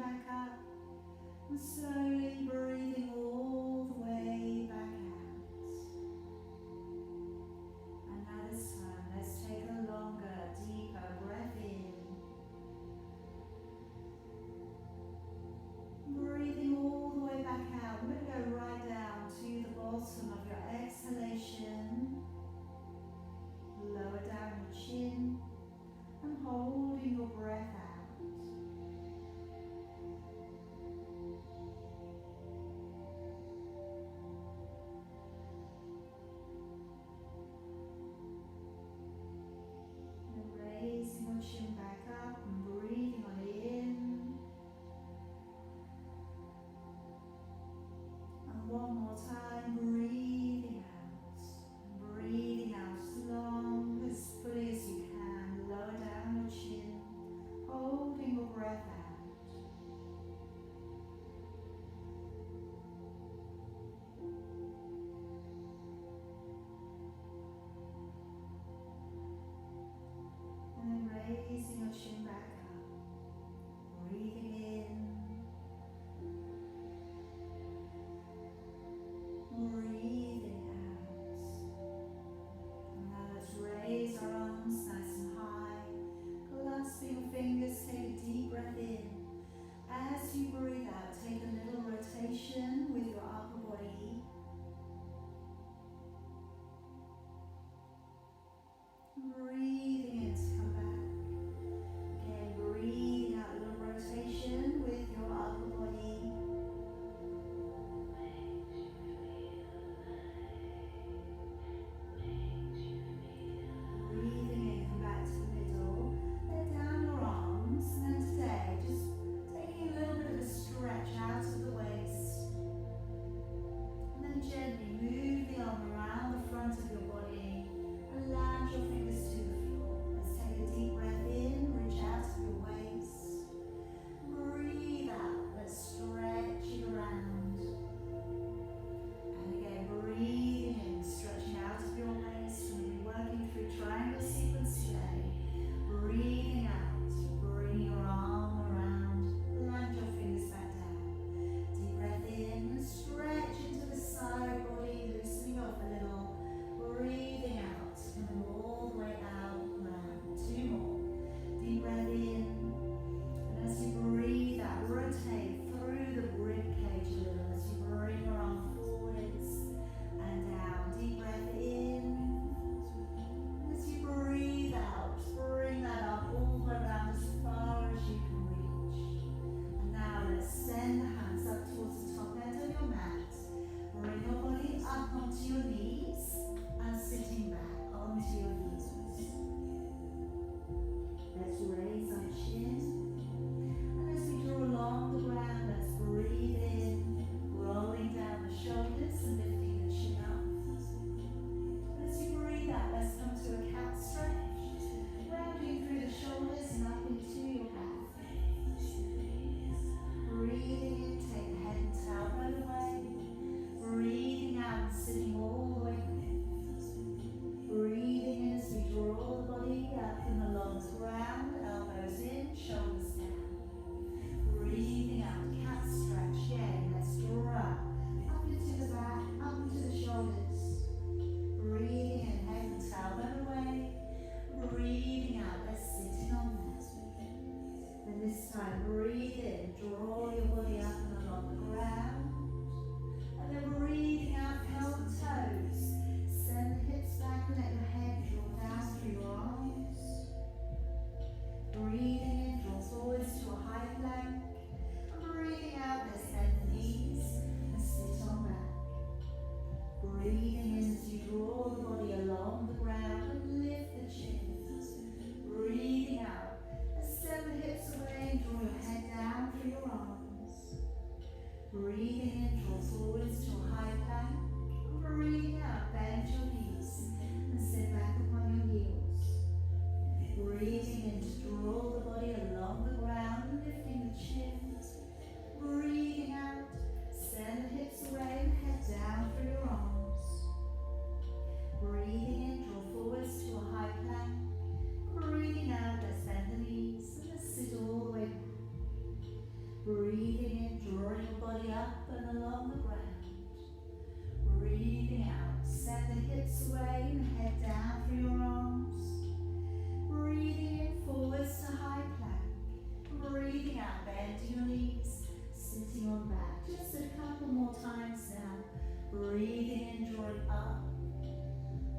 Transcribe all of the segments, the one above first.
back up and slowly breathing all the way back out. And now this time, let's take a longer, deeper breath in. Breathing all the way back out. We're going to go right down to the bottom of your exhalation. Lower down your chin and holding your breath out. Raising your chin back up and breathing on in. And one more time, breathing out. Breathing out as long, as fully as you can. Lower down your chin, holding your breath out. Raising your chin back up, breathing in, breathing out. And now let's raise our arms nice and high, clasping your fingers, take a deep breath in. As you breathe out, take a little rotation with your upper body. Breathing in to come back. Again, breathing out a little rotation with your upper body. Breathing in, come back to the middle. Let down your arms. And then today, just taking a little bit of a stretch out of the waist. And then gently move the arm around the front of your body. And land your fingers to the floor. Let's take a deep breath in, reach out to your waist. Breathe out, let's stretch it around. And again, breathing in, stretching out of your waist. We'll be working through triangle sequence today. Breathing out, bring your arm around, land your fingers back down. Deep breath in, stretch into the side body, loosening off a little. Breathing out, coming all the way out, round. Two more. Deep breath in. And as you breathe out, rotate through the rib cage a little as you bring your arm forwards and down. Deep breath in. And as you breathe out, bring that up all the way around as far as you can reach. And now let's send the hands up towards the top end of your mat. Bring your body up onto your knees. And sitting back onto your heels. Let's raise our chin. And as we draw along the ground, let's breathe in, rolling down the shoulders and lifting the chin up. And as you breathe out, let's come to a cat stretch, rounding through the shoulders and up into your back. Breathing in, take the head and tailbone away. Breathing out and sitting all the way back. Breathing in as we draw the body up and along the ground, elbows in, shoulders down. Breathing out, cat stretch. Again, let's draw up into the back, up into the shoulders. Breathing in, head and tailbone away. Breathing out, let's sit in on that. And this time, breathe in, draw your body up and along the ground. And then breathing out, curl the toes. Send the hips back and let your head draw down through your arms. Breathing in, draw forwards to a high plank. And breathing out, let's bend the knees and sit on back. Breathing in as you draw the body along the ground and lift the chin. Breathing out, let's send the hips away and draw your head down through your arms. Breathing in, draw forwards to a high plank. Breathing out, bend your knees and sit back upon your heels. Breathing in to draw the body along the ground, lifting the chin. Breathing out, send the hips away and head down through your arms. body up and along the ground. Breathing out, send the hips away and head down through your arms. Breathing in forwards to high plank. Breathing out, bend your knees, sitting on back. Just a couple more times now. Breathing in, drawing up.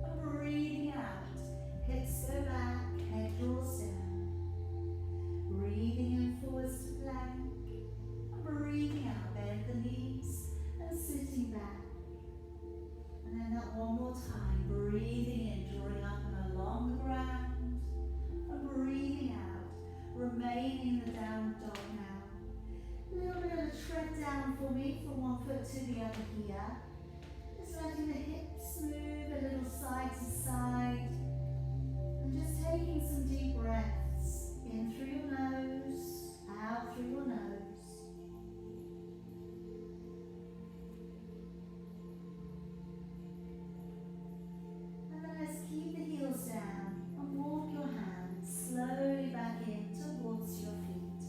And breathing out, hips go back, head draws down. Breathing in forwards to plank. And breathing out, bend the knees and sitting back. And then that one more time, breathing in, drawing up and along the ground. And breathing out, remain in the downward dog now. A little bit of a tread down for me, from one foot to the other here. Just letting the hips move a little side to side. And just taking some deep breaths, in through your nose, out through your nose. Let's keep the heels down and walk your hands slowly back in towards your feet.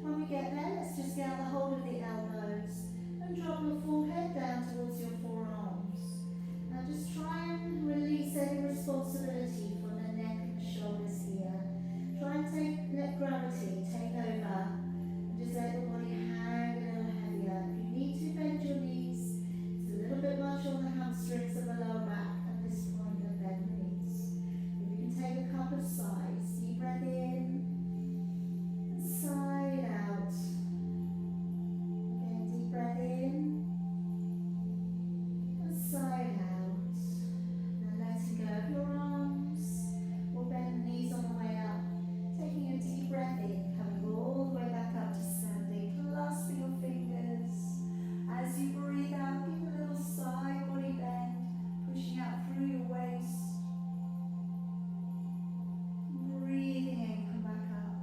When we get there, let's just get the hold of the elbows and drop your forehead down towards your forearms. Now just try and release any responsibility for the neck and the shoulders here. Try and let gravity take over and just let the body hang a little heavier. If you need to, bend your knees. It's a little bit much on the hamstrings and the lower back at this point. Bend the knees. If you can take a couple of sighs, deep breath in, and side out. Again, deep breath in, and side out. Now letting go of your arms, or bend the knees on the way up. Taking a deep breath in, coming all the way back up to standing, clasping your fingers. As you breathe out, give a little side body bend, pushing out through your waist. Breathing in, come back up.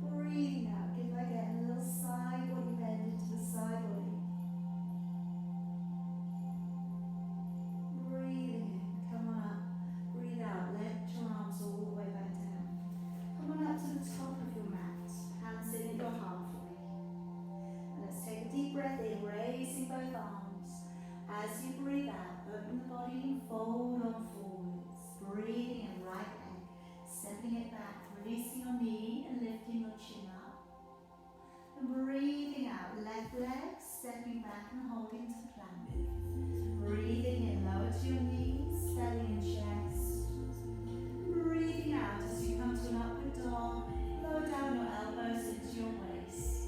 Breathing out, give again a little side body bend into the side body. Breathing in, come on up. Breathe out, let your arms all the way back down. Come on up to the top of your mat. Hands in at your heart for me. And let's take a deep breath in, raising both arms. As you breathe out, open the body and fold on forwards. Breathing in, right leg, stepping it back, releasing your knee and lifting your chin up. And breathing out, left leg, stepping back and holding to plank. Breathing in, lower to your knees, belly and chest. Breathing out as you come to an upward dog, lower down your elbows into your waist.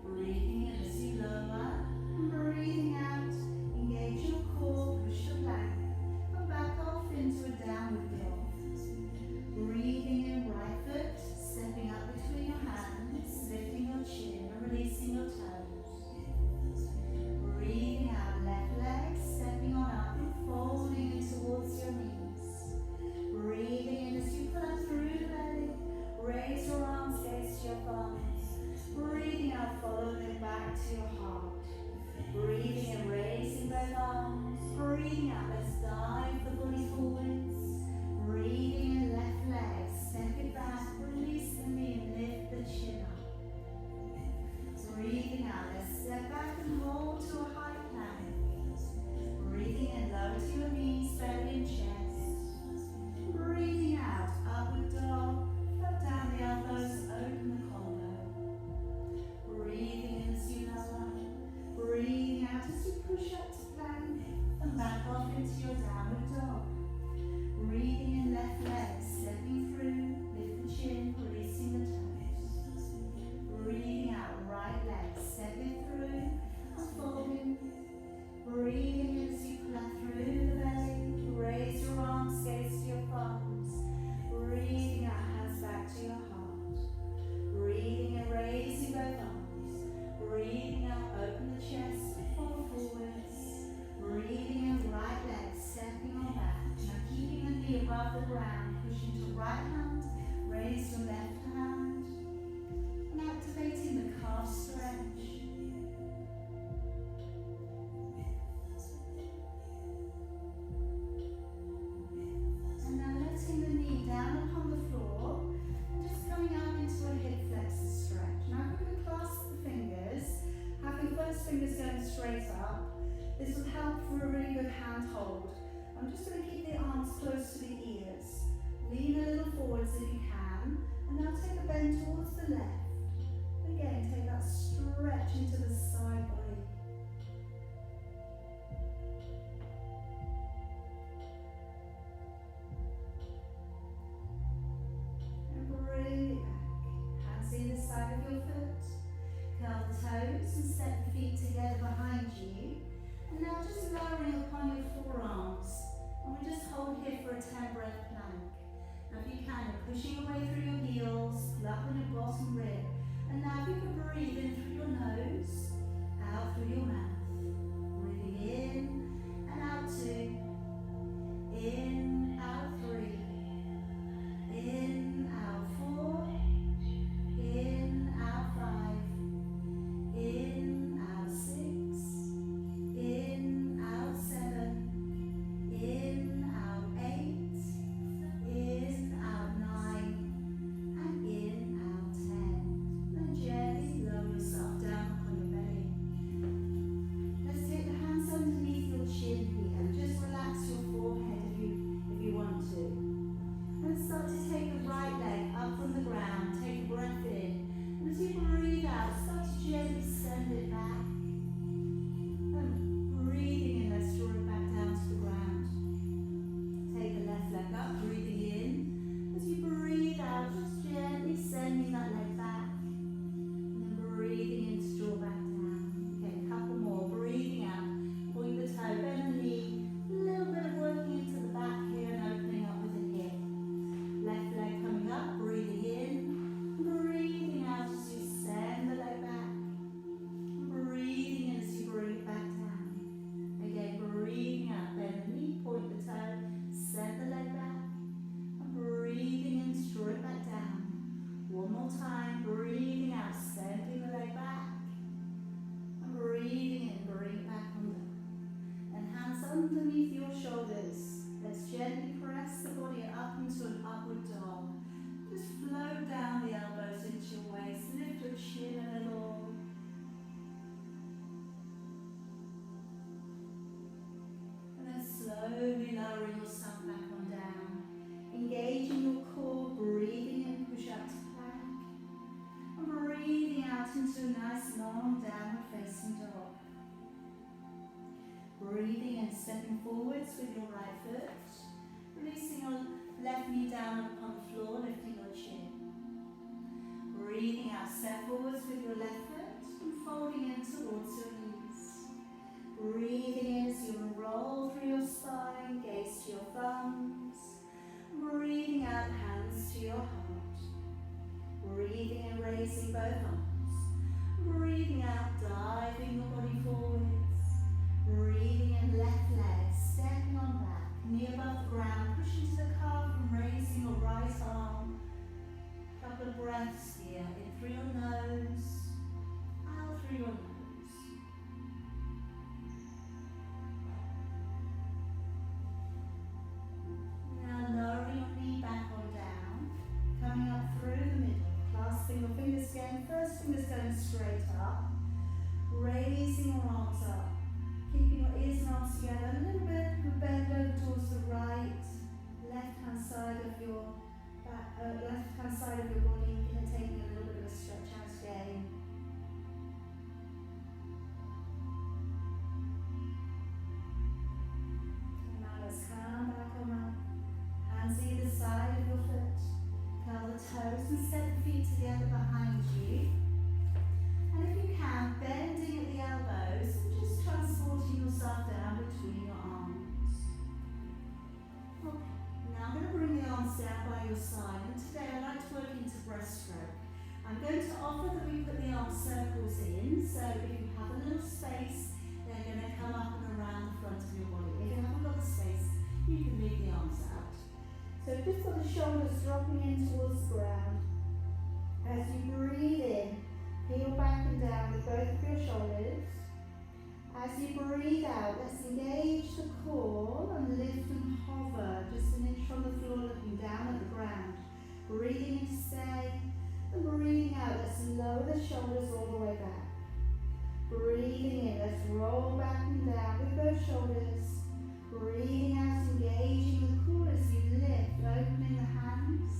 Breathing in as you lower, and breathing out. Engage your core, push your back, and back off into a downward dog. Breathing in, right foot, stepping up between your hands, lifting your chin and releasing your toes. Breathing out, left leg, stepping on up and folding in towards your knees. Breathing in as you pull up through the belly, raise your arms, gaze to your thumbs. Breathing out, follow them back to your heart. Breathing in, raising both arms. Breathing out, let's dive the body forwards. Breathing in, left leg, step it back, release the knee and lift the chin up. Breathing out, let's step back and hold to a high plank. Breathing in, lower to your knees, belly and chest. Breathing out, upward dog, float down the elbows, open the collarbone. Breathing in as you lower. Breathing out as you push up to plank and back off into your downward dog. Breathing in, left leg, stepping through, lift the chin, releasing the toes. Breathing out, right leg, stepping through and folding. Breathing in as you pull up through the belly, raise your arms, gaze to your thumbs. Breathing out, hands back to your heart. Breathing in, raising both arms. Breathing out, open the chest, fall forwards. Breathing in, right leg, stepping on back. Now keeping the knee above the ground, pushing to right hand, raise your left hand. And activating the calf stretch. And now letting the knee down upon the floor and just coming up into a hip flexor stretch. Now we're going to clasp the fingers, having first first finger's going straight up. This will help for a really good hand hold. I'm just going to keep the arms close to the ears. Lean a little forwards if you can. And now take a bend towards the left. Again, take that stretch into the side body. And bring it back. Hands in the side of your foot. Curl the toes and step the feet together behind you. And now just lowering upon your forearms. And we just hold here for a 10-breath plank. Now if you can, you're pushing away through your heels, pull up on your bottom rib. And now if you can breathe in through your nose, out through your mouth. Breathing in and out 2. In, out 3. In, out 4. In, out 5. In, out 6. In, out 7. In, out 8. In, out 9. And in, out 10. Then gently lower yourself down on your belly. Let's take the hands underneath your chin here and just relax your forehead if you want to. And start to take the right leg up from the ground. Take a breath in. And as you breathe out, start to gently send it back. And breathing in, let's draw it back down to the ground. Take the left leg up, breathing in. As you breathe out, just gently sending that leg back. And then breathing in to draw back down. Okay, a couple more. Breathing out. Point the toe, bend the knee. A little bit of working into the back here and opening up with the hip. Left leg coming up, breathing in. Breathing out as you send the leg back. Breathing in as you bring it back down. Again, breathing out, bend the knee, point the toe, send the leg back. And breathing in, draw it back down. One more time, breathing out, sending the leg back. And breathing in, bring it back on down. And hands underneath your shoulders. Let's gently press the body up into an upward dog. Just float down the elbows into your waist, lift your chin a little. And then slowly lowering yourself back on down. Engaging your core, breathing in, push up to plank. And breathing out into a nice long downward facing dog. Breathing in, stepping forwards with your right foot. Releasing your left knee down upon the floor, lifting your chin. Breathing out, step forwards with your left foot and folding in towards your knees. Breathing in as you roll through your spine, gaze to your thumbs. Breathing out, hands to your heart. Breathing in, raising both arms. Breathing out, diving your body forwards. Breathing in, left leg, stepping on back, knee above the ground, pushing to the calf and raising your right arm. Couple of breaths here, in through your nose, out through your nose. Now lowering your knee back on down, coming up through the middle, clasping your fingers again, first finger's going straight up, raising your arms up, keeping your ears and arms together, a little bit of a bend over towards the right, left-hand side of your left-hand side of your body, and taking a little bit of a stretch out again. And now let's come back on up. Hands either side of your foot. Curl the toes and step the feet together behind you. And if you can, bending at the elbows and just transporting yourself down between your arms. Okay, now I'm going to bring the arms down by your side, and today I like to work into breaststroke. I'm going to offer that we put the arm circles in, so if you have a little space, they're going to come up and around the front of your body. If you haven't got the space, you can leave the arms out. So just got the shoulders dropping in towards the ground. As you breathe in, peel back and down with both of your shoulders. As you breathe out, let's engage the core and lift and hover just an inch from the floor, looking down at the ground. Breathing in to stay, and breathing out, let's lower the shoulders all the way back. Breathing down with both shoulders. Breathing out, engaging the core as you lift, opening the hands.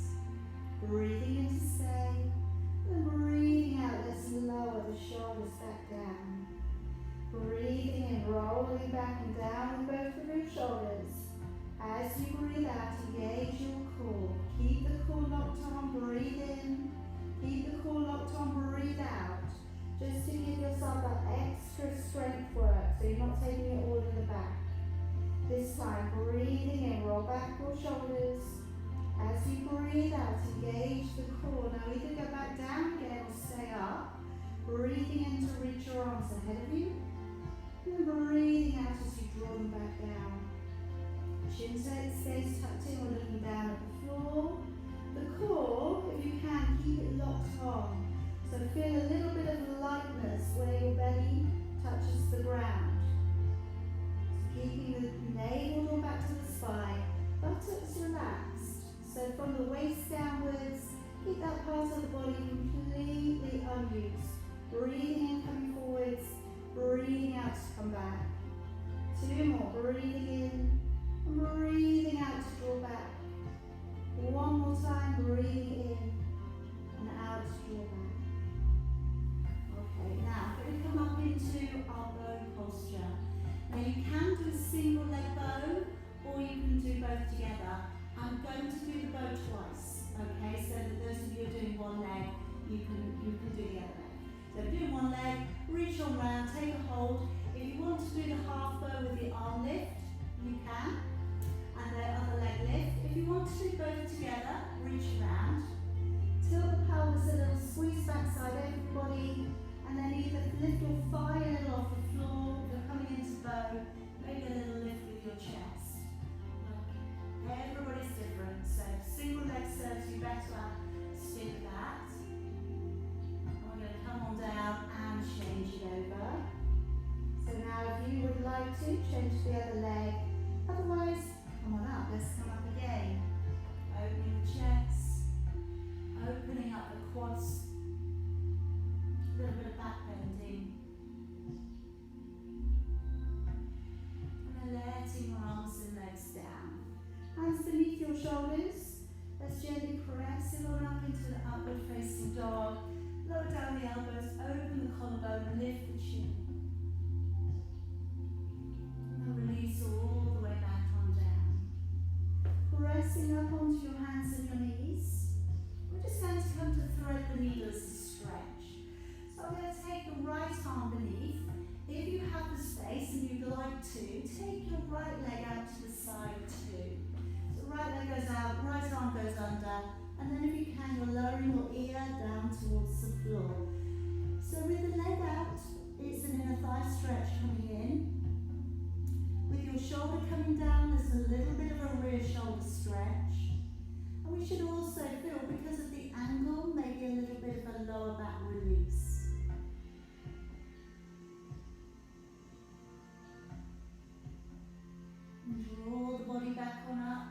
Breathing in to stay. And breathing out, let's lower the shoulders back down. Breathing in, rolling back and down with both of your shoulders. As you breathe out, engage your core. Keep the core locked on, breathe in. Keep the core locked on, breathe out. Just to give yourself that extra strength work so you're not taking it all in the back. This time, breathing in, roll back your shoulders. As you breathe out, engage the core. Now either go back down again or stay up. Breathing in to reach your arms ahead of you. And breathing out as you draw them back down. Chin stays tucked in or looking down at the floor. The core, if you can, keep it locked on. So feel a little bit of lightness where your belly touches the ground. So keeping the navel drawn back to the spine, buttocks relaxed. So from the waist downwards, keep that part of the body completely unused. Breathing in, coming forwards, breathing out to come back. 2 more, breathing in, and breathing out to draw back. 1 more time, breathing in, and out to draw back. Okay, now we're going to come up into our bow posture. Now you can do a single leg bow, or you can do both together. I'm going to do the bow twice, okay? So that those of you who are doing one leg, you can do the other leg. So doing one leg, reach on round, take a hold. If you want to do the half bow with the arm lift, you can. And the other leg lift. If you want to do both together, reach around. Tilt the pelvis a little, squeeze backside over the body, and then either lift your thigh a little off the floor. If you're coming into bow, maybe a little lift with your chest. Okay. Everybody's different, so single leg serves you better. Stick with that. We're going to come on down and change it over. So now if you would like to, change the other leg. Otherwise, come on up, let's come up again. Opening the chest, opening up the quads, a little bit of back bending. And then letting your arms and legs down. Hands beneath your shoulders. Let's gently press it on up into the upward facing dog. Lower down the elbows, open the collarbone, lift the chin. And release all the way back on down. Pressing up onto your hands and your knees. We're just going to come to thread the needle as a stretch. So I'm going to take the right arm beneath. If you have the space and you'd like to, take your right leg out to the side too. So right leg goes out, right arm goes under, and then if you can, you're lowering your ear down towards the floor. So with the leg out, it's an inner thigh stretch coming in. With your shoulder coming down, there's a little bit of a rear shoulder stretch. And we should also feel, because of the angle, maybe a little bit of a lower back release. And draw the body back on up.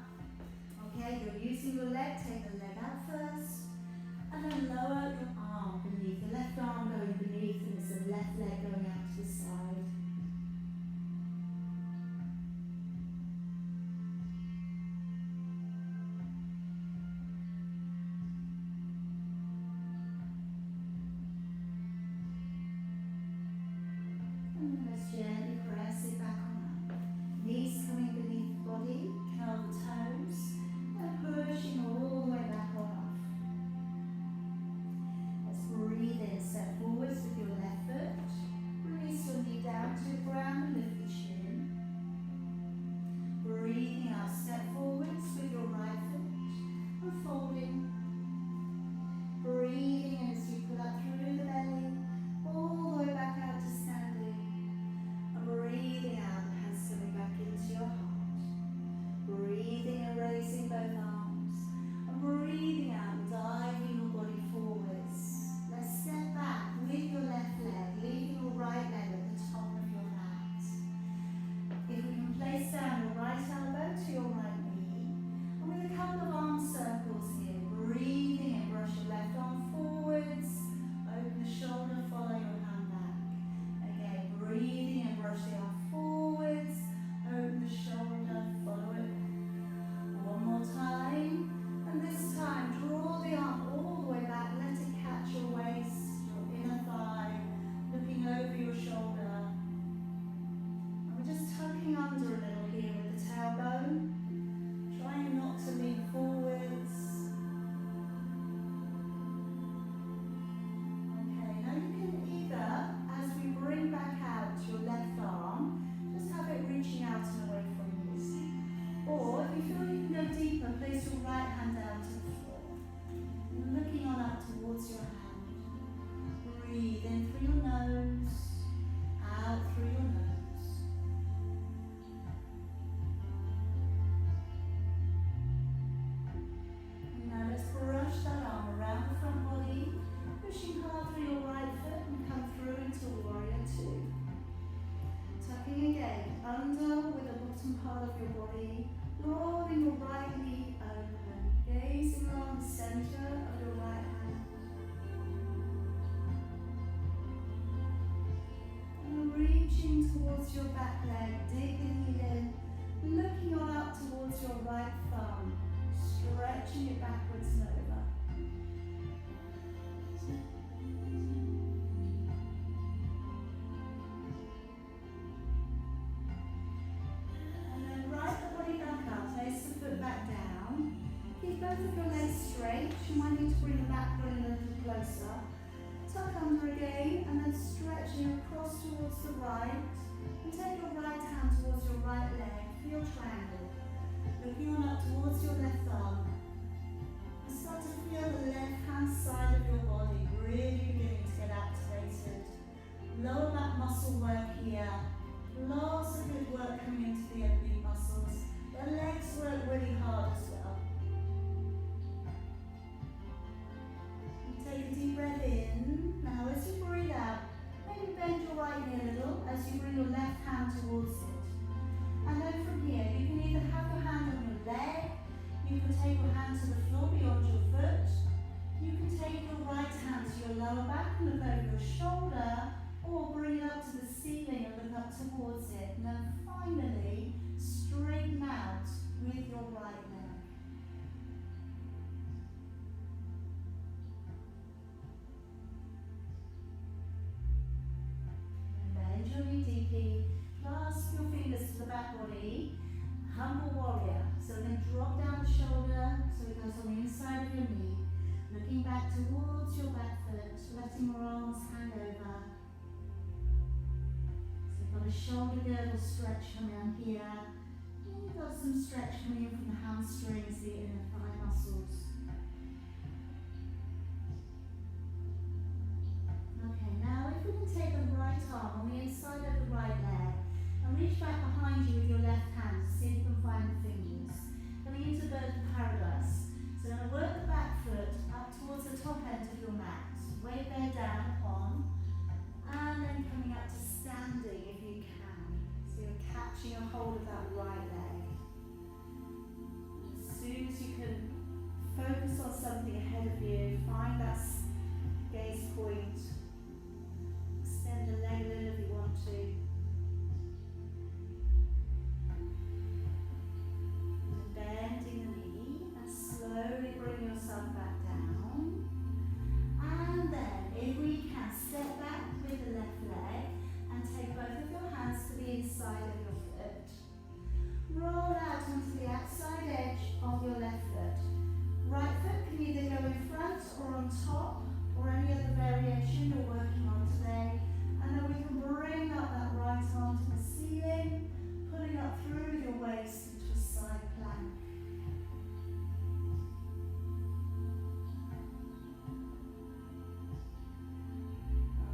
Okay, you're using your leg, take the leg out first. And then lower your arm beneath, the left arm going beneath, and it's the left leg going out to the side. And let's gently press it back on up. Knees coming beneath the body, curl the toes. of your body, rolling your right knee open, gazing along the center of your right hand. And reaching towards your back leg, dig the heel in, looking on up towards your right thumb, stretching it backwards and over. And then right the body back up, place the foot back down. Keep both of your legs straight. You might need to bring the back foot in a little closer. Tuck under again, and then stretching across towards the right. And take your right hand towards your right leg for your triangle. Looking on up towards your left thumb. And start to feel the left hand side of your body really beginning to get activated. Lower back muscle work here. Lots of good work coming into the oblique muscles. The legs work really hard as well. And take a deep breath in. Now as you breathe out, maybe bend your right knee a little as you bring your left hand towards it. And then from here, you can either have your hand on your leg, you can take your hand to the floor beyond your foot, you can take your right hand to your lower back and look over your shoulder, or bring it up to the ceiling and look up towards it. And then finally, straighten out with your right leg. And bend your knee deeply. Clasp your fingers to the back body, humble warrior. So then drop down the shoulder so it goes on the inside of your knee. Looking back towards your back foot, letting your arms hang over. So you've got a shoulder girdle stretch coming on here. You've got some stretch coming in from the hamstrings, the inner thigh muscles. Okay, now if we can take the right arm on the inside of the right leg, and reach back behind you with your left hand to see if you can find the fingers. Coming into bird of paradise. So now work the back foot up towards the top end of your mat. Weight there down upon. And then coming up to standing if you can. So you're catching a hold of that right leg. As soon as you can focus on something ahead of you, find that gaze point. Extend the leg a little if you want to. Bending the knee and slowly bring yourself back down. And then, if we can, step back with the left leg and take both of your hands to the inside of your foot. Roll out onto the outside edge of your left foot. Right foot can either go in front or on top, or any other variation you're working on today. And then we can bring up that right arm to the ceiling, pulling up through your waist into a side plank.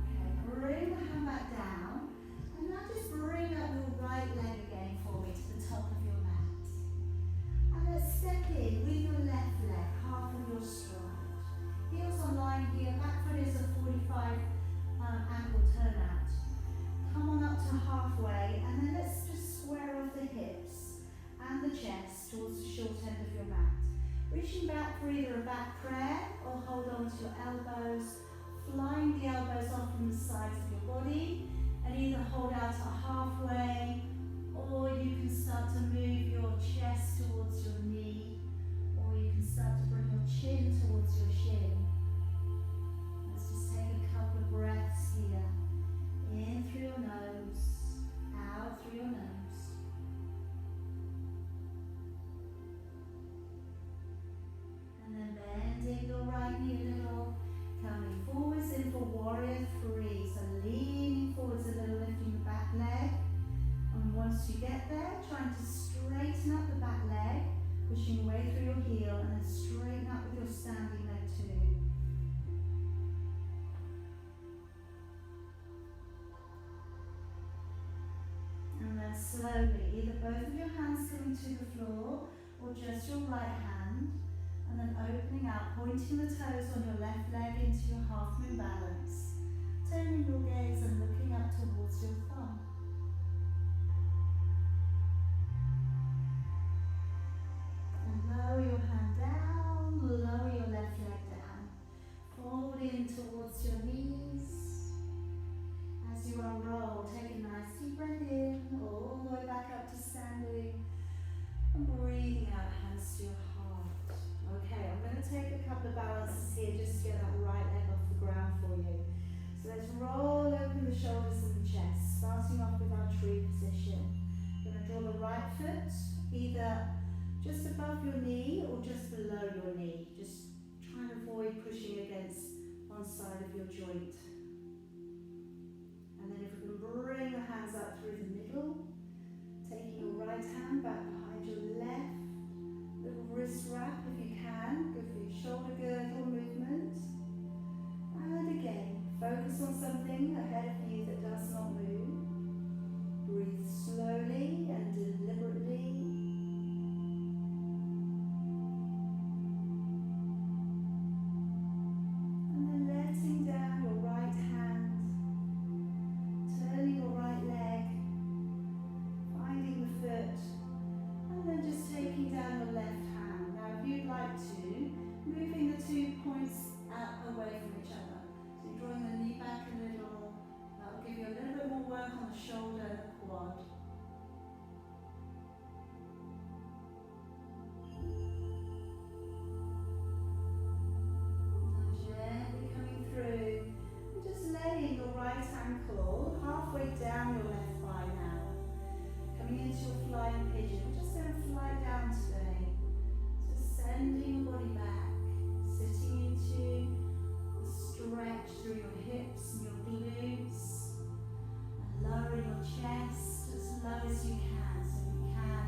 Okay, bring the hand back down, and now just bring up your right leg again for me to the top of your mat. And let's step in with your left leg, half of your stride. Heels on line here, back foot is a 45 ankle turnout. Come on up to halfway, and then let's just square off the hips and the chest towards the short end of your mat. Reaching back for either a back prayer or hold on to your elbows, flying the elbows off from the sides of your body, and either hold out to halfway, or you can start to move your chest towards your knee, or you can start to bring your chin towards your shin. Let's just take a couple of breaths here. In through your nose, out through your nose. And then bending your right knee a little, coming forwards in for warrior three. So leaning forwards a little, lifting the back leg. And once you get there, trying to straighten up the back leg, pushing away through your heel, and then straighten up with your standing leg too. And then slowly, either both of your hands coming to the floor or just your right hand, and then opening out, pointing the toes on your left leg into your half moon balance, turning your gaze and looking up towards your thumb. right hand back behind your left. Little wrist wrap if you can. Good for your shoulder girdle movement. And again, focus on something ahead of you that does not move. Breathe slowly and deliberately. And then letting down your right hand, turning your right leg, finding the foot, and then just taking down your left hand. Now if you'd like to, moving the 2 points out away from each other. So you're drawing the knee back a little. That'll give you a little bit more work on the shoulder and the quad. Gently coming through, and just laying your right ankle halfway down your left thigh now. Coming into your flying pigeon. We're just going to fly down today. So sending your body back, sitting into the stretch through your hips and your glutes, and lowering your chest as low as you can. So if you can,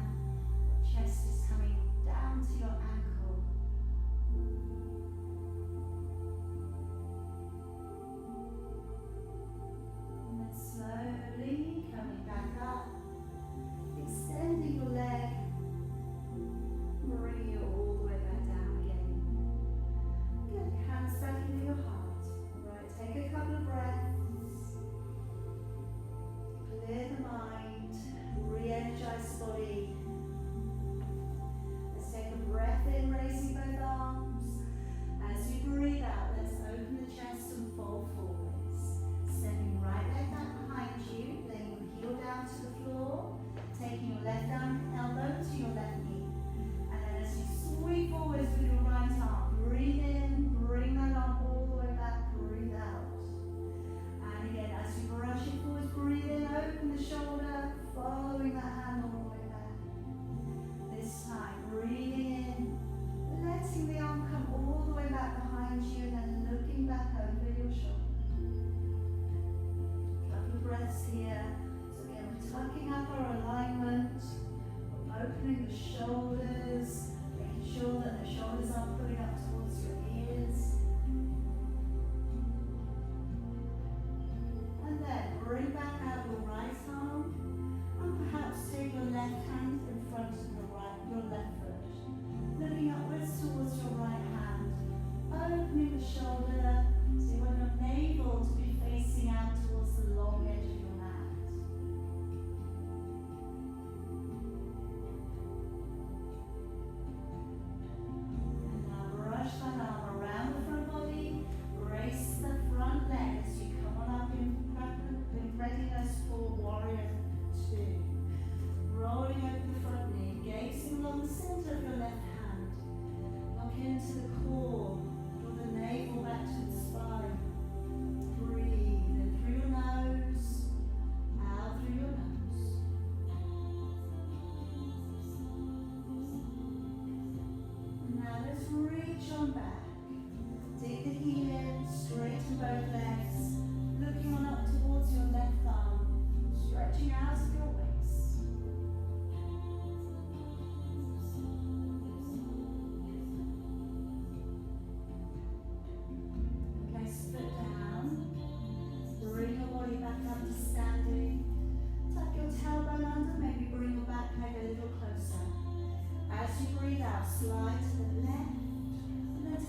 your chest is coming down to your ankle. And then slowly coming back up, extending your leg, bringing it all the way back down again. Get your hands back into your heart. Right, take a couple of breaths. Clear the mind, re-energize the body. Let's take a breath in, raising both arms. As you breathe out, let's open the chest and fold forwards. Sending right leg back behind you, laying your heel down to the floor, taking your left elbow to your left knee. And then as you sweep forwards with your right arm, breathe in, bring that arm all the way back, breathe out. And again, as you brush it forwards, breathe in, open the shoulder, following that hand all the way back. This time, breathing in, letting the arm come all the way back behind you, and then looking back over your shoulder. Couple of breaths here. So again, we're tucking up our alignment, we're opening the shoulders, making sure that the shoulders are pulling up towards your ears. And then bring back out your right arm, and perhaps take your left hand in front of your left foot. Looking upwards towards your right hand, opening the shoulder, so you want your navel to be facing out towards the long edge of your mat. And now brush that arm around the front body, brace the front leg as you come on up in readiness for warrior 2. Rolling over the front knee, gazing along the center of your left hand. Lock into the core, draw the navel back to the spine. Breathe in through your nose, out through your nose. And now let's reach on back. Dig the heel in, straighten both legs, looking on up towards your left arm, stretching out of your waist. Place the foot down, bring your body back up to standing. Tuck your tailbone under, maybe bring your back leg a little closer. As you breathe out, slide to the left, and then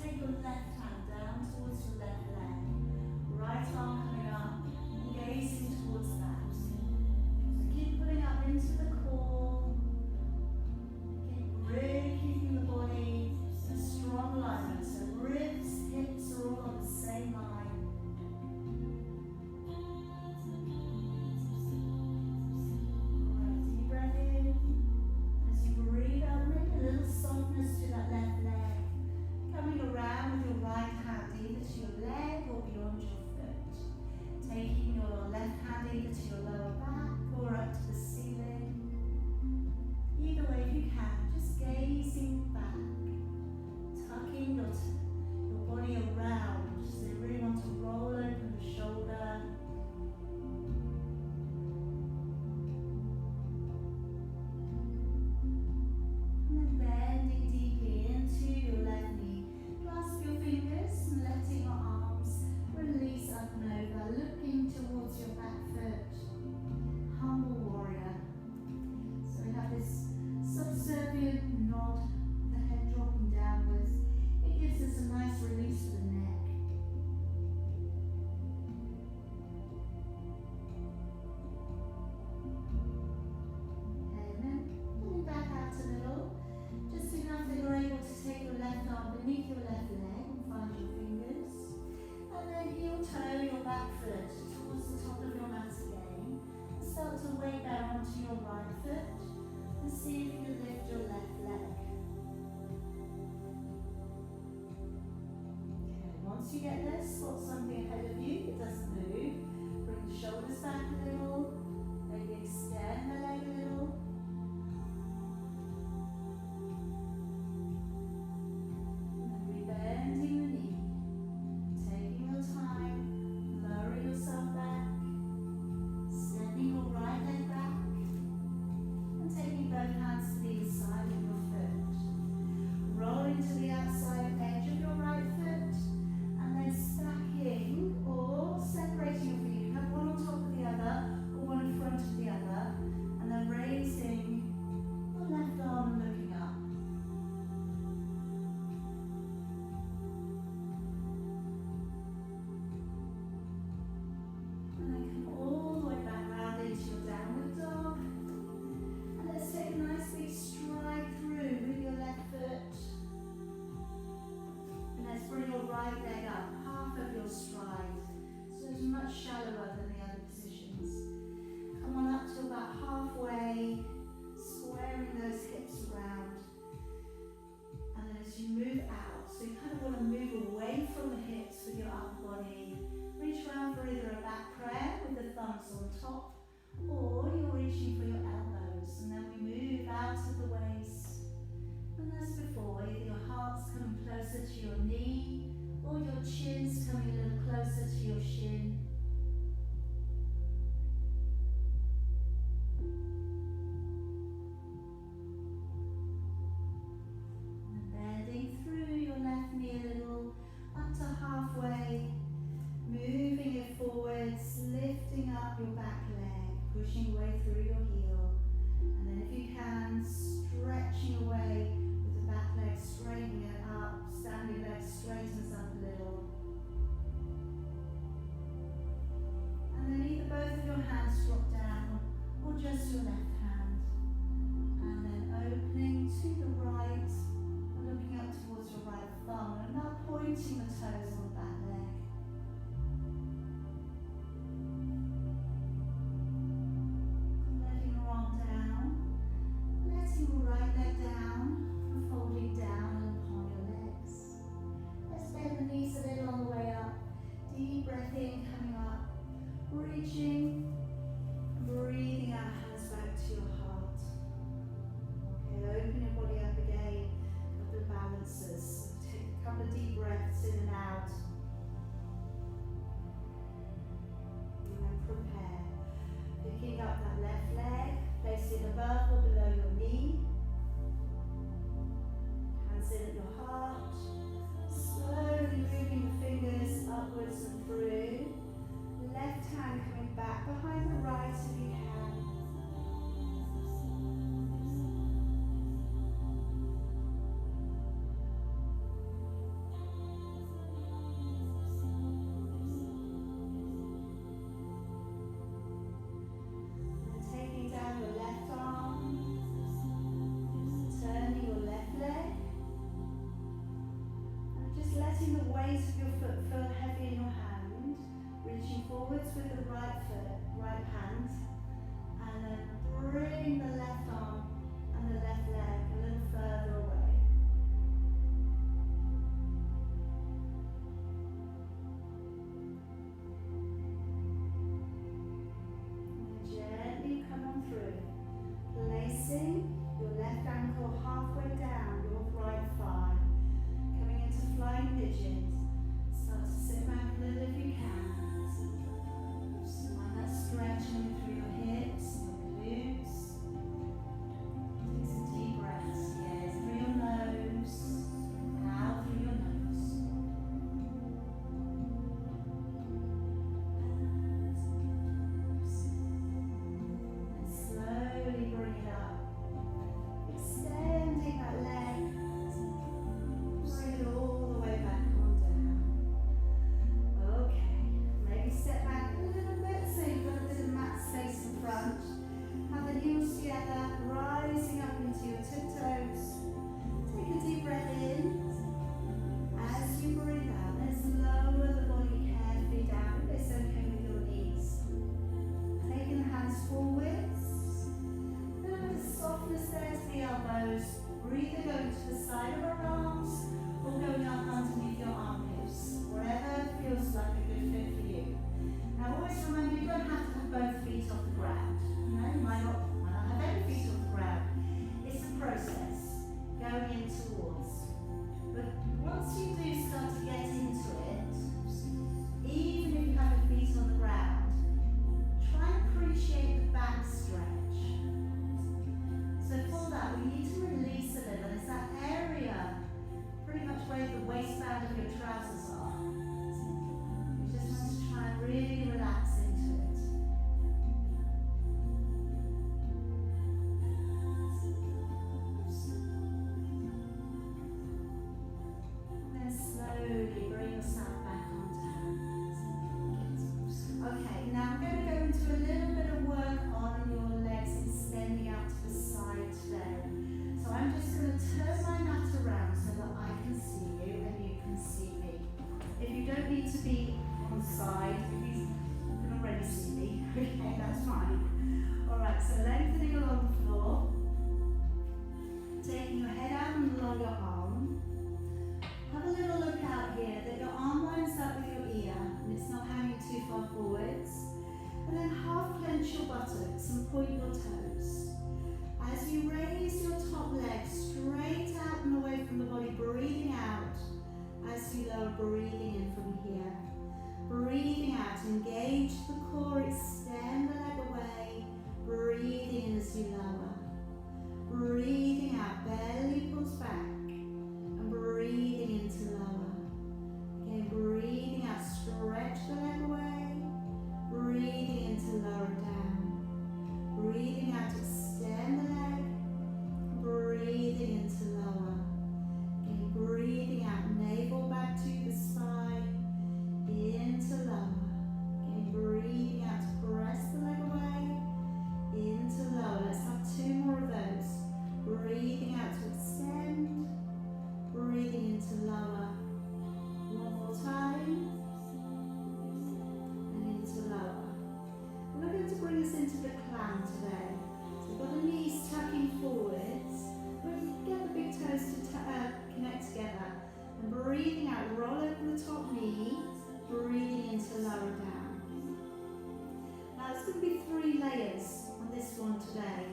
onto your right foot and see if you can lift your left leg. Okay, once you get there, spot something ahead of you that doesn't move. Bring the shoulders back a little, maybe extend the leg a little. And then rebending the knee, taking your time, lowering yourself back, sending your right leg back, and taking both hands to the inside of your foot. Rolling to the outside edge of your right foot, and then stacking or separating your feet. You have one on top of the other, or one in front of the other, and then raising your left arm and looking up. And then come all the way back round into your downward dog. And let's take a nice big stride through with your left foot. And let's bring your right leg up, half of your stride. So it's much shallower than the other positions. Come on up to about halfway, squaring those hips around. And then as you move out, so you kind of want to move away from the hips with your upper body. Reach around for either a back prayer with the thumbs on top, or you're reaching for your elbows. And then we move out of the waist. And as before, either your heart's coming closer to your knee, or your chin's coming a little closer to your shin. And bending through your left knee a little, up to halfway, moving it forwards, lifting up your back leg, pushing away through your heel. And then if you can, stretching away with the back leg, straightening it up, standing leg straightens up a little. And then either both of your hands drop down, or just your left hand. And then opening to the right, and looking up towards your right thumb, and now pointing the toes on the back leg. Letting your arm down, letting your right leg down, and folding down upon your legs. Let's bend the knees a little on the way up. Deep breath in, coming up, reaching, breathing out, hands back to your heart. Okay, open your body up again, a couple of balances. Take a couple of deep breaths in and out. And then prepare. Picking up that left leg, place it above or below your knee. Hands in at your heart. Slowly moving the fingers upwards and through. Left hand coming back behind the right if you can. And taking down your left arm, turning your left leg, and just letting the weight of your foot feel heavy in your hand. Reaching forwards with the right foot, right hand, and then bring the left arm and the left leg a little further away. And then gently come on through, placing your left ankle halfway down your right thigh, coming into flying pigeons. Start to sit back a little if you can. And that stretch coming through your hips, your glutes. Take some deep breaths. Yes, through your nose, out through your nose. And slowly bring it up. Extending that leg to the side of our arms or going up underneath your armpits. Whatever feels like a good fit for you. Now always remember, you don't have to have both feet off the ground. No, you might not have any feet off the ground. It's a process going in towards. But once you do start to get into it, even if you have your feet on the ground, try and appreciate the back stretch. So for that, we need to release a little. It's that area, pretty much where the waistband of your trousers are. You just want to try and really relax into it. And then slowly bring yourself back on down. Okay, now I'm going to go into a little bit of work on your legs extending out to the side today. So I'm just going to turn my mat around so that I can see you and you can see me. If you don't need to be on the side, if you can already see me, okay, that's fine. Alright, so lengthening along the floor, taking your head out and along your arm. Have a little look out here that your arm lines up with your ear and it's not hanging too far forwards. And then half clench your buttocks and point your toes. As you raise your top leg straight out and away from the body, breathing out as you lower, breathing in from here. Breathing out, engage the core, extend the leg away, breathing in as you lower. Breathing out, belly pulls back, and breathing into lower. Again, breathing out, stretch the leg away, breathing into lower down. Breathing out, extend the leg, breathing into lower. Again, breathing out, navel back to the spine, into lower. Again, breathing out to press the leg away, into lower. Let's have two more of those. Breathing out to extend, breathing into lower. One more time, and into lower. We're going to bring us into the clam today. So we've got the knees tucking forwards. We're going to get the big toes to connect together. And breathing out, roll over the top knee, breathing into lower down. Now it's going to be 3 layers on this one today.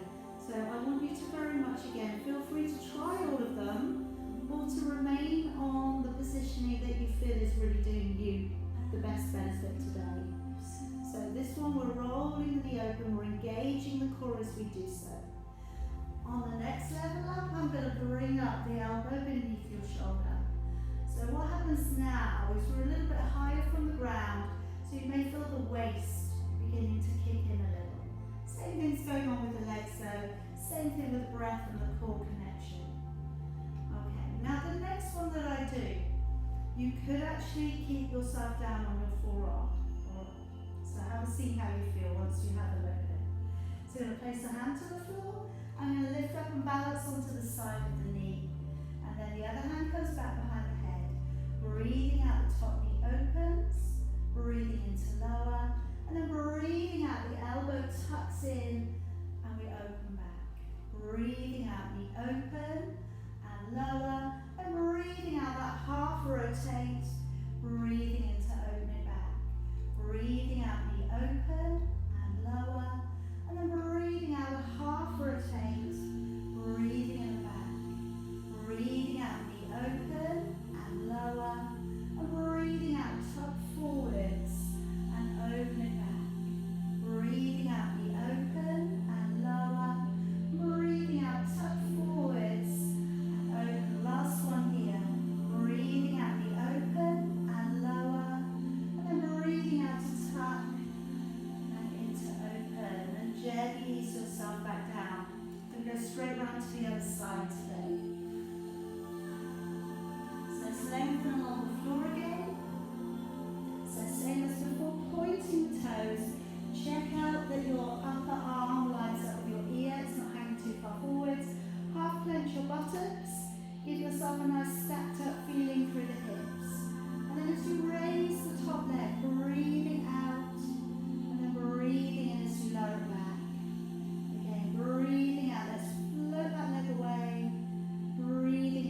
So I want you to very much, again, feel free to try all of them or to remain on the positioning that you feel is really doing you the best benefit today. So this one, we're rolling the knee open, we're engaging the core as we do so. On the next level up, I'm going to bring up the elbow beneath your shoulder. So what happens now is we're a little bit higher from the ground, so you may feel the waist beginning to kick in a little. Same thing's going on with the legs though, same thing with breath and the core connection. Okay, now the next one that I do, you could actually keep yourself down on your forearm. So have a see how you feel once you have a look at it. So you're going to place a hand to the floor, I'm going to lift up and balance onto the side of the knee. And then the other hand goes back behind the head. Breathing out, the top knee opens, breathing into lower, and then breathing out, the elbow tucks in, and we open back. Breathing out, knee open, and lower, and breathing out, that half rotate, breathing into opening back. Breathing out, knee open, and lower, and then breathing out, a half rotate, breathing in the back. Breathing out, knee open, and lower, and breathing out, tuck forwards, and open it back. Breathing out, knee open, and lower, breathing out, tuck forwards, and open. Last one here. Breathing out, knee open, and lower, and then breathing out to tuck, and into open. And gently ease yourself back down. Then go straight round to the other side today. So lengthen along the floor again. So same as before, pointing the toes. Check out that your upper arm lines up with your ear, it's not hanging too far forwards. Half clench your buttocks. Give yourself a nice stacked up feeling through the hips. And then as you raise the top leg, breathing out, and then breathing in as you lower it back. Again, breathing out, let's float that leg away. Breathing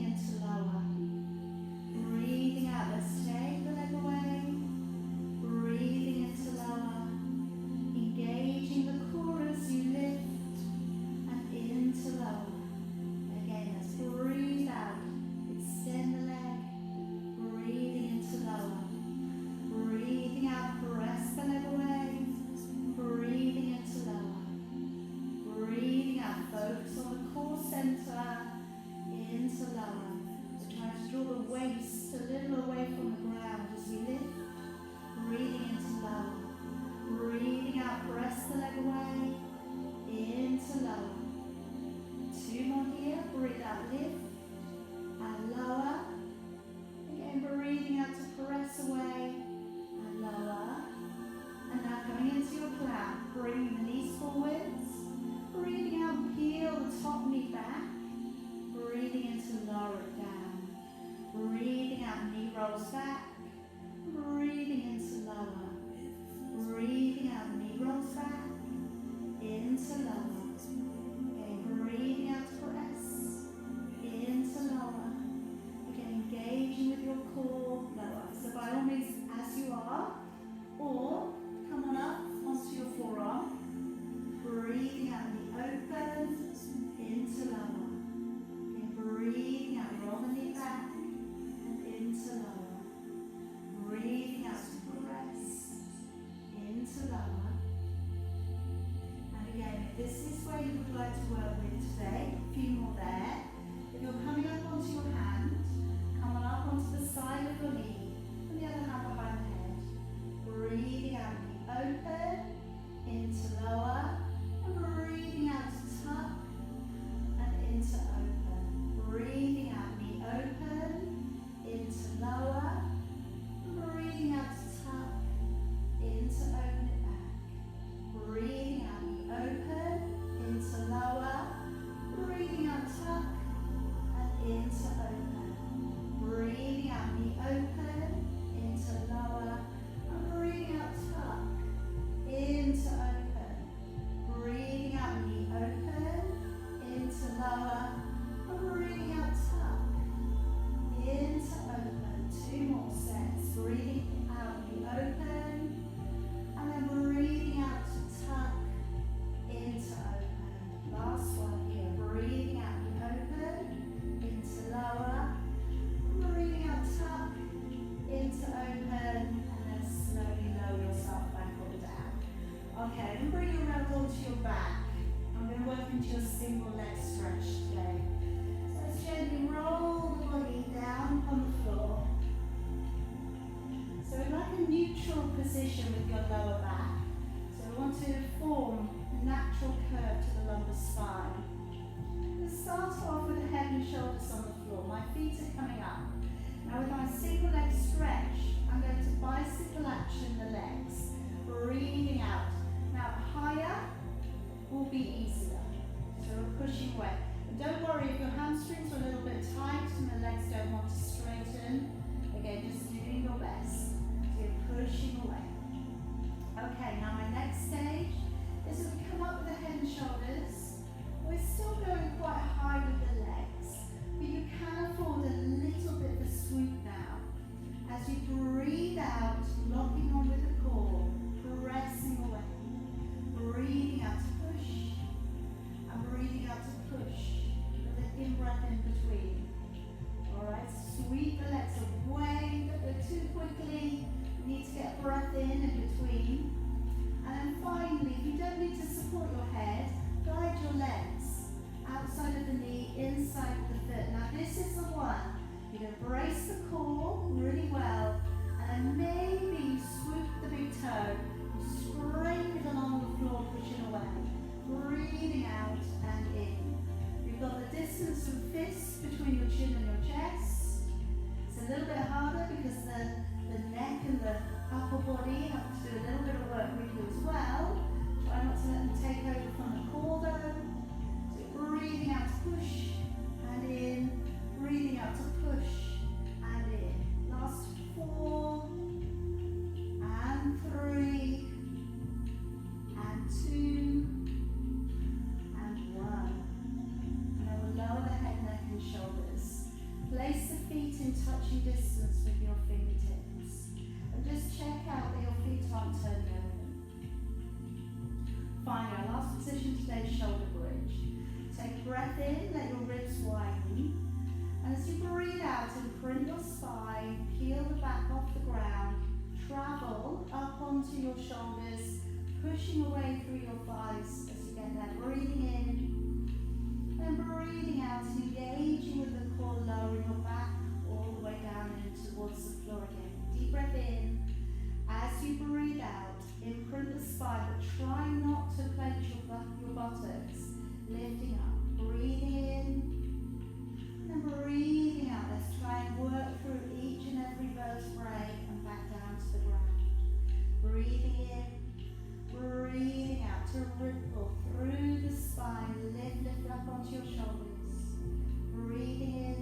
if this is where you would like to work with today, a few more there. If you're coming up onto your hand, come on up onto the side of your knee, and the other hand behind the head. Breathing out, knee open, into lower, and breathing out to tuck, and into open. Breathing out, knee open, into lower, and breathing out to tuck, into open it back. Breathing out, knee open, into lower, breathing out, tuck, and into open. Breathing out, knee open, into lower, and breathing out, tuck, into open. Breathing out, knee open, into lower, and breathing out, tuck, into open. Two more sets. Breathing out, knee open, and then breathing out to tuck, into open. Last one here. Breathing out, knee open, into lower, breathing out, tuck, into open, and then slowly lower yourself back or down. Okay, and bring your around onto your back. I'm going to work into your single leg stretch today. So let's gently roll the body down on the floor. So like a neutral position with your lower back. So we want to form a natural curve to the lumbar spine. Let's start off with the head and shoulders on the floor. My feet are coming up. Now with my single leg stretch, I'm going to bicycle action the legs. Breathing out. Now higher will be easier. So we're pushing away. And don't worry if your hamstrings are a little bit tight and the legs don't want to straighten. Again, just doing your best. So you're pushing away. Okay, now my next stage is as we come up with the head and shoulders. We're still going quite high with the legs, but you can afford a little bit of a swoop now. As you breathe out, locking on with the core, pressing away. Breathing out to push, and breathing out to push, with an in-breath in between. Alright, sweep the legs away, don't go too quickly. You need to get breath in between. And then finally, if you don't need to support your head, guide your legs outside of the knee, inside of the foot. Now this is the one. You're going to brace the core really well, and then maybe you swoop the big toe. Scrape it along the floor, pushing away. Breathing out and in. You've got the distance of fists between your chin and your chest. It's a little bit harder because the neck and the upper body have to do a little bit of work with you as well. Try not to let them take over from the core though. So breathing out to push and in. Breathing out to push and in. Last 4 and 3 and 2 and 1. And then we'll lower the head, neck and shoulders. Place the feet in touching distance with your fingertips. And just check out that your feet aren't turning over. Finally, our last position today is shoulder bridge. Take a breath in, let your ribs widen. And as you breathe out, imprint your spine, peel the back off the ground, travel up onto your shoulders, pushing away through your thighs as you get there. Breathing in, and breathing out, engaging with the core, lowering your back all the way down and towards the floor again. Deep breath in. As you breathe out, imprint the spine, but try not to clench your buttocks. Lifting up, breathing in, and breathing out. Let's try and work through each and every vertebrae and back down to the ground. Breathing in, breathing out to ripple through the spine. Lift up onto your shoulders. Breathing in,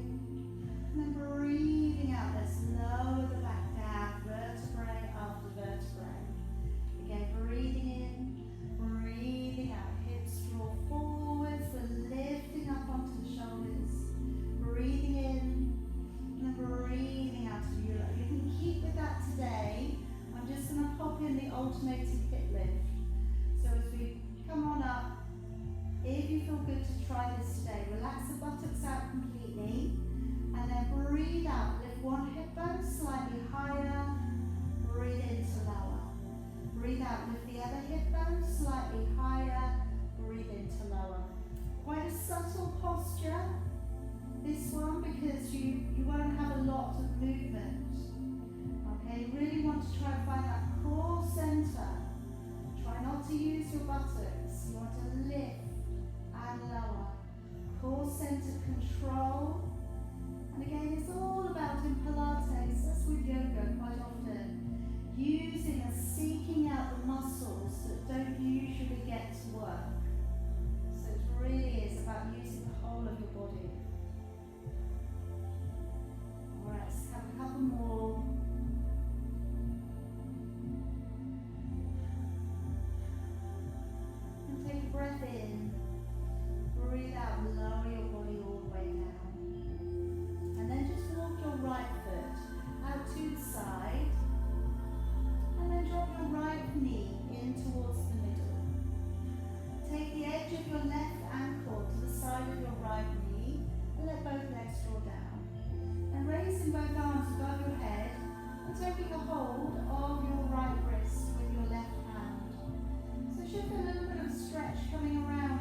and then breathing out. Let's lower the back down, vertebrae after vertebrae. Again, breathing in, breathing out. Hips draw forwards. We're lifting up onto the shoulders. Breathing in, and then breathing out to you. You can keep with that today. I'm just going to pop in the alternating hip lift. So as we come on up, if you feel good to try this today, relax the buttocks out completely, and then breathe out. Lift one hip bone slightly higher, breathe into lower. Breathe out, lift the other hip bone slightly higher, breathe sense of control. And again, it's all about in Pilates, as with yoga quite often, using and seeking out the muscles that don't usually get to work. So it really is about using the whole of your body. Alright, let's have a couple more. And take a breath in. Breathe out and lower your body all the way down. And then just walk your right foot out to the side. And then drop your right knee in towards the middle. Take the edge of your left ankle to the side of your right knee and let both legs draw down. And raising both arms above your head and taking a hold of your right wrist with your left hand. So should feel a little bit of stretch coming around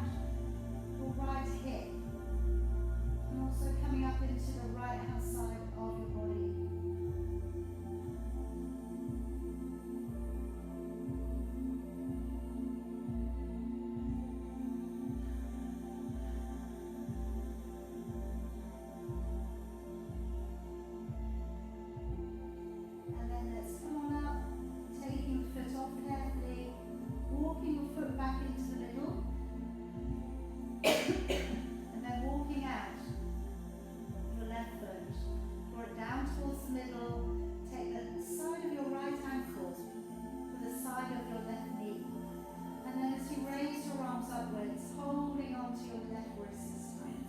your right hip and also coming up into the right hand side of your body. And then let's come on up, taking the foot off carefully, walking your foot back into the middle. And then walking out your left foot, draw it down towards the middle, take the side of your right ankle to the side of your left knee. And then as you raise your arms upwards, holding onto your left wrist this time.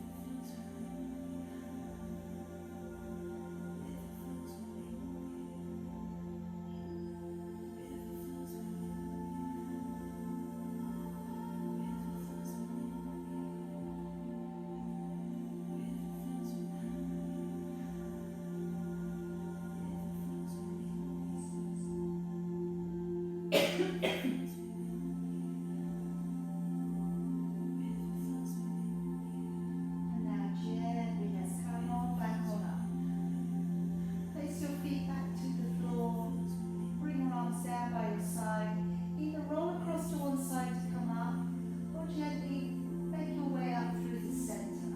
And now gently let's come on back on up. Place your feet back to the floor. Bring your arms down by your side. Either roll across to one side to come up, or gently make your way up through the center.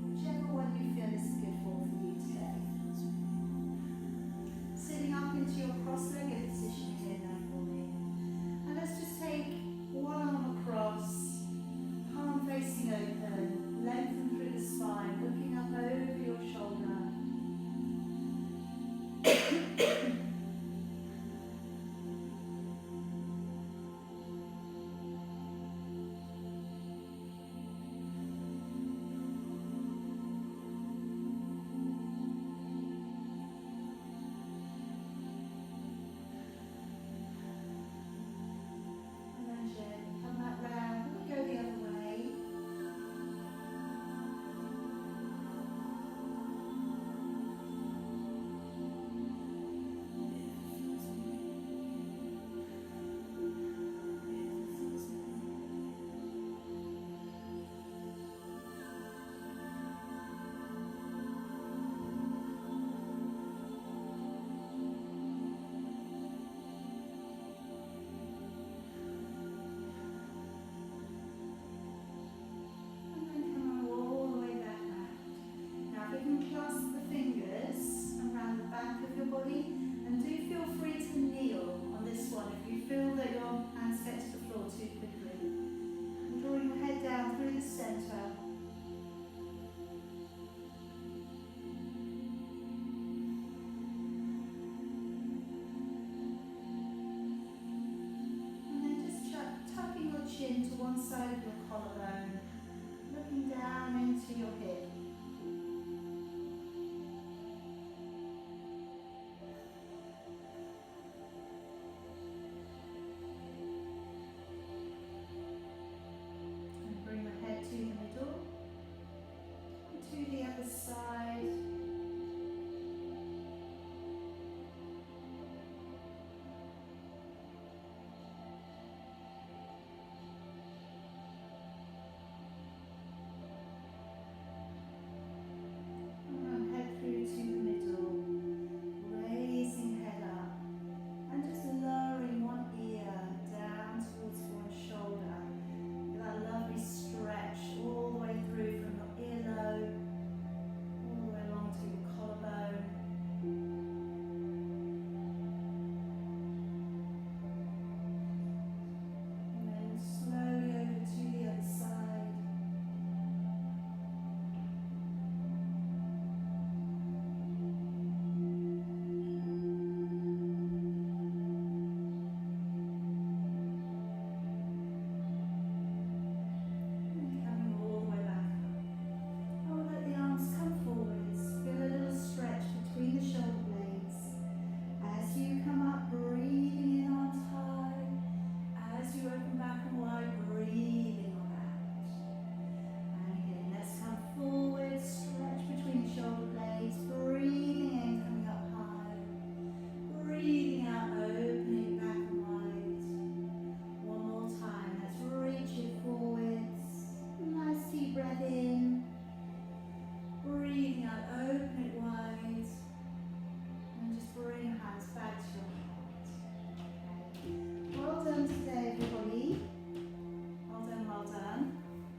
Whichever one you feel is good for you today. Sitting up into your cross-legged position here now for me. And let's just take one arm across, palm facing open, lengthen through the spine, looking up over your shoulder. And then gently come back round, and go the other way. And then come all the way back round. Now if you can clasp the fingers around the back of your body, and do feel free to kneel on this one if you feel that your hands get to the floor too quickly. And drawing your head down through the center. And then just tucking your chin to one side of your collarbone, looking down into your hip.